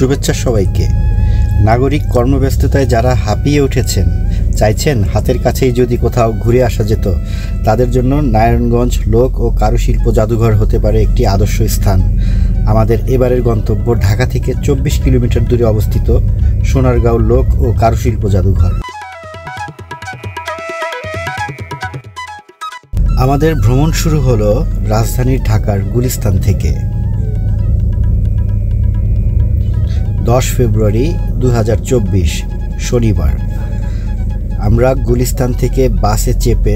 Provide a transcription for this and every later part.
শুভেচ্ছা সবাইকে। নাগরিক কর্মব্যস্ততায় যারা হাঁপিয়ে উঠেছেন, চাইছেন হাতের কাছেই যদি কোথাও ঘুরে আসা যেত, তাদের জন্য নারায়ণগঞ্জ লোক ও কারুশিল্প জাদুঘর হতে পারে একটি আদর্শ স্থান। আমাদের এবারের গন্তব্য ঢাকা থেকে 24 কিলোমিটার দূরে অবস্থিত সোনারগাঁও লোক ও কারুশিল্প জাদুঘর। আমাদের ভ্রমণ শুরু হলো রাজধানী ঢাকার গুলিস্তান থেকে। 10 ফেব্রুয়ারি 2024 শনিবার। আমরা গুলিস্তান থেকে বাসে চেপে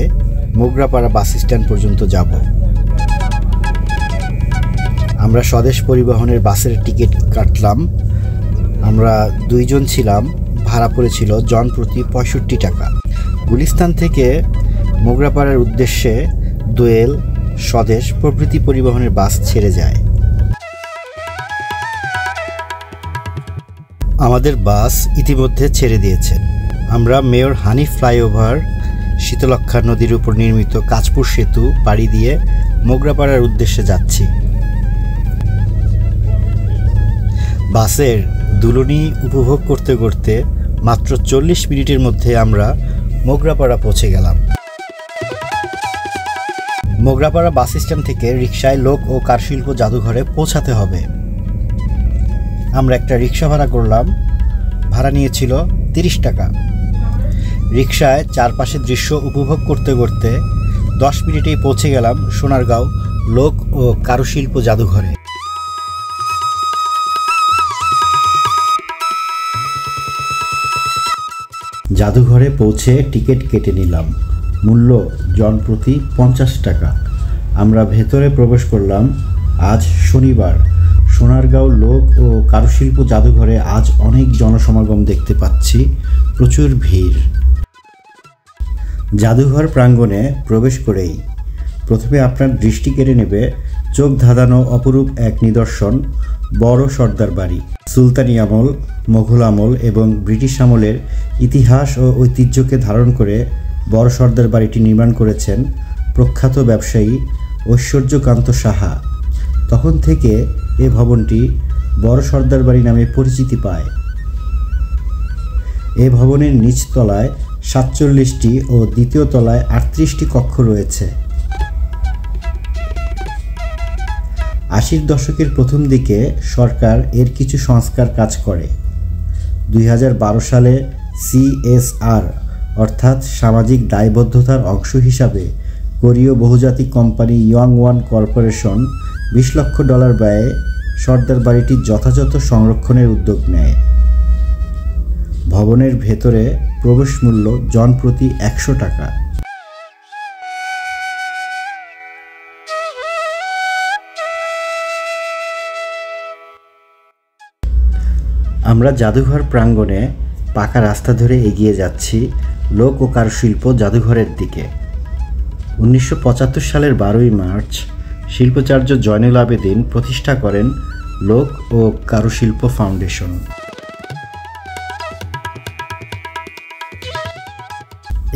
মোগরাপাড়া বাস স্ট্যান্ড পর্যন্ত যাব। আমরা স্বদেশ পরিবহনের বাসের টিকিট কাটলাম। আমরা 2 জন ছিলাম, ভাড়া পড়েছিল জনপ্রতি 65 টাকা। গুলিস্তান থেকে মোগরাপাড়ার উদ্দেশ্যে দোয়েল, স্বদেশ প্রভৃতি পরিবহনের বাস ছেড়ে যায়। আমাদের বাস ইতিমধ্যে ছেড়ে দিয়েছে। আমরা মেয়র হানিফ ফ্লাইওভার, শীতলক্ষ্যা নদীর উপর নির্মিত কাঁচপুর সেতু পাড়ি দিয়ে মোগরাপাড়ার উদ্দেশ্যে যাচ্ছি। বাসের দুলুনি উপভোগ করতে করতে মাত্র 40 মিনিটের মধ্যে আমরা মোগরাপাড়া পৌঁছে গেলাম। মোগরাপাড়া বাস স্ট্যান্ড থেকে রিকশায় লোক ও কারুশিল্প জাদুঘরে পৌঁছাতে হবে। আমরা একটা রিকশা ভাড়া করলাম। ভাড়া নিয়েছিল 30 টাকা। রিকশায় চারপাশে দৃশ্য উপভোগ করতে করতে 10 মিনিটেই পৌঁছে গেলাম সোনারগাঁও লোক ও কারুশিল্প জাদুঘরে। জাদুঘরে পৌঁছে টিকিট কেটে নিলাম। মূল্য জনপ্রতি 50 টাকা। আমরা ভেতরে প্রবেশ করলাম। আজ শনিবার। সোনারগাঁও লোক ও কারুশিল্প জাদুঘরে আজ অনেক জনসমাগম দেখতে পাচ্ছি, প্রচুর ভিড়। জাদুঘর প্রাঙ্গণে প্রবেশ করেই প্রথমে আপনার দৃষ্টি কেড়ে নেবে চোখ ধাঁধানো অপরূপ এক নিদর্শন, বড় সর্দার বাড়ি। সুলতানি আমল, মোঘল আমল এবং ব্রিটিশ আমলের ইতিহাস ও ঐতিহ্যকে ধারণ করে বড় সর্দার বাড়িটি নির্মাণ করেছেন প্রখ্যাত ব্যবসায়ী ঐশ্বর্যকান্ত সাহা। তখন থেকে এ ভবনটি বড় সর্দার বাড়ি নামে পরিচিতি পায়। এ ভবনের নিচতলায় 47টি ও দ্বিতীয় তলায় 38টি কক্ষ রয়েছে। 80-র দশকের প্রথম দিকে সরকার এর কিছু সংস্কার কাজ করে। 2012 সালে CSR অর্থাৎ সামাজিক দায়বদ্ধতার অংশ হিসাবে কোরীয় বহুজাতিক কোম্পানি ইয়ংওয়ান কর্পোরেশন $20 লক্ষ ব্যয়ে সর্দার বাড়িটির যথাযথ সংরক্ষণের উদ্যোগ নেয়। ভবনের ভেতরে প্রবেশ মূল্য জনপ্রতি 100 টাকা। আমরা জাদুঘর প্রাঙ্গণে পাকা রাস্তা ধরে এগিয়ে যাচ্ছি লোক ও কারুশিল্প জাদুঘরের দিকে। 1975 সালের 12ই মার্চ শিল্পাচার্য জয়নুল আবেদিন প্রতিষ্ঠা করেন লোক ও কারুশিল্প ফাউন্ডেশন।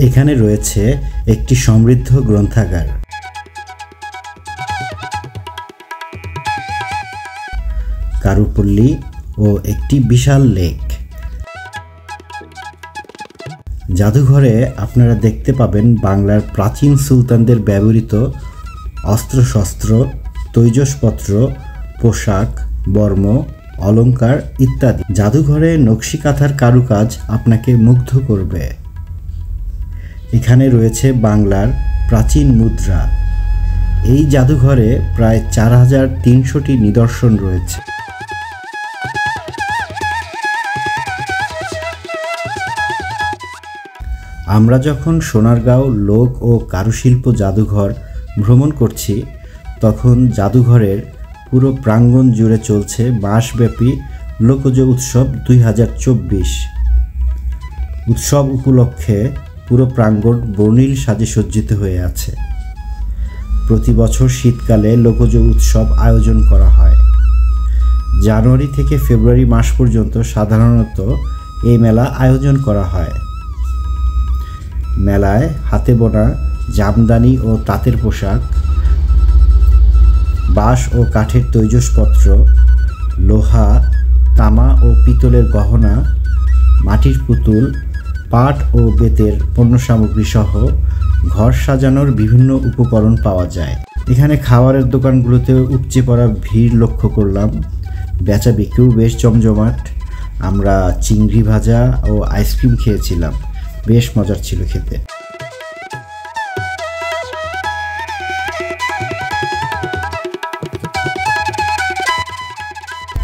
এখানে রয়েছে একটি সমৃদ্ধ গ্রন্থাগার, কারুপল্লী ও একটি বিশাল লেক। জাদুঘরে আপনারা দেখতে পাবেন বাংলার প্রাচীন সুলতানদের ব্যবহৃত অস্ত্রশস্ত্র, তৈজসপত্র, পোশাক, বর্ম, অলংকার ইত্যাদি। জাদুঘরে নকশি কাঁথার কারুকাজ আপনাকে মুগ্ধ করবে। এখানে রয়েছে বাংলার প্রাচীন মুদ্রা। এই জাদুঘরে প্রায় 4300টি নিদর্শন রয়েছে। আমরা যখন সোনারগাঁও লোক ও কারুশিল্প জাদুঘর ভ্রমণ করছি, তখন জাদুঘরের পুরো প্রাঙ্গণ জুড়ে চলছে মাসব্যাপী লোকজ উৎসব 2024। উৎসব উপলক্ষে পুরো প্রাঙ্গণ বর্ণিল সাজে সজ্জিত হয়ে আছে। প্রতি বছর শীতকালে লোকজ উৎসব আয়োজন করা হয়। জানুয়ারি থেকে ফেব্রুয়ারি মাস পর্যন্ত সাধারণত এই মেলা আয়োজন করা হয়। মেলায় হাতে বোনা জামদানি ও তাঁতের পোশাক, বাঁশ ও কাঠের তৈজসপত্র, লোহা, তামা ও পিতলের গহনা, মাটির পুতুল, পাট ও বেতের পণ্য সামগ্রী সহ ঘর সাজানোর বিভিন্ন উপকরণ পাওয়া যায়। এখানে খাবারের দোকানগুলোতে উপচে পড়া ভিড় লক্ষ্য করলাম। বেচা বিক্রিও বেশ জমজমাট। আমরা চিংড়ি ভাজা ও আইসক্রিম খেয়েছিলাম, বেশ মজার ছিল খেতে।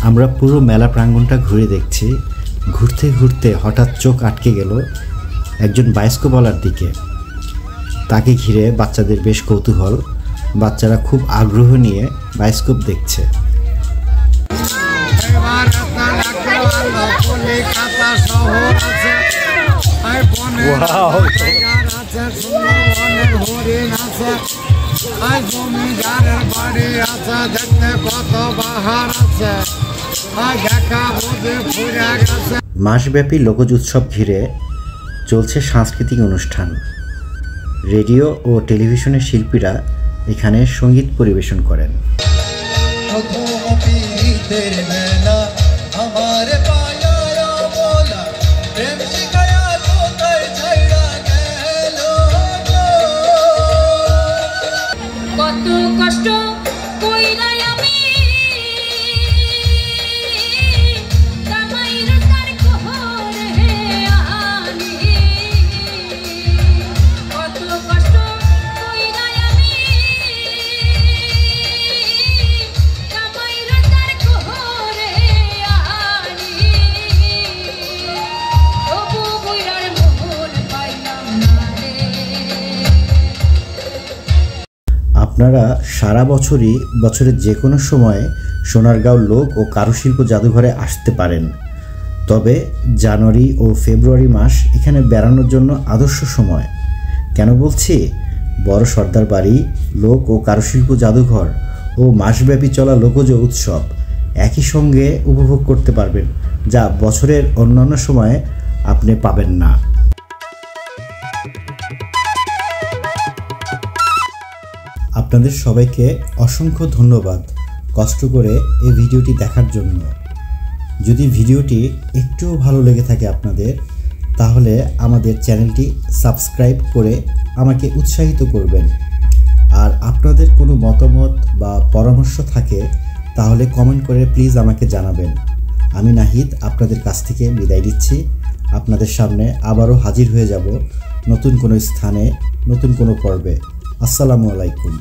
আমরা পুরো মেলা প্রাঙ্গণটা ঘুরে দেখছি। ঘুরতে ঘুরতে হঠাৎ চোখ আটকে গেল একজন বায়স্কোপওয়ালার দিকে। তাকে ঘিরে বাচ্চাদের বেশ কৌতূহল। বাচ্চারা খুব আগ্রহ নিয়ে বায়োস্কোপ দেখছে। মাসব্যাপী লোকজ উৎসব ঘিরে চলছে সাংস্কৃতিক অনুষ্ঠান। রেডিও ও টেলিভিশনের শিল্পীরা এখানে সঙ্গীত পরিবেশন করেন। আপনারা সারা বছরই বছরের যে কোনো সময়ে সোনারগাঁও লোক ও কারুশিল্প জাদুঘরে আসতে পারেন। তবে জানুয়ারি ও ফেব্রুয়ারি মাস এখানে বেড়ানোর জন্য আদর্শ সময়। কেন বলছি? বড় সর্দার বাড়ি, লোক ও কারুশিল্প জাদুঘর ও মাসব্যাপী চলা লোকজ উৎসব একই সঙ্গে উপভোগ করতে পারবেন, যা বছরের অন্যান্য সময়ে আপনি পাবেন না। আপনাদের সবাইকে অসংখ্য ধন্যবাদ কষ্ট করে এই ভিডিওটি দেখার জন্য। যদি ভিডিওটি একটুও ভালো লেগে থাকে আপনাদের, তাহলে আমাদের চ্যানেলটি সাবস্ক্রাইব করে আমাকে উৎসাহিত করবেন। আর আপনাদের কোনো মতামত বা পরামর্শ থাকে তাহলে কমেন্ট করে প্লিজ আমাকে জানাবেন। আমি নাহিদ আপনাদের কাছ থেকে বিদায় দিচ্ছি। আপনাদের সামনে আবারও হাজির হয়ে যাব নতুন কোনো স্থানে, নতুন কোনো পর্বে। আসসালামু আলাইকুম।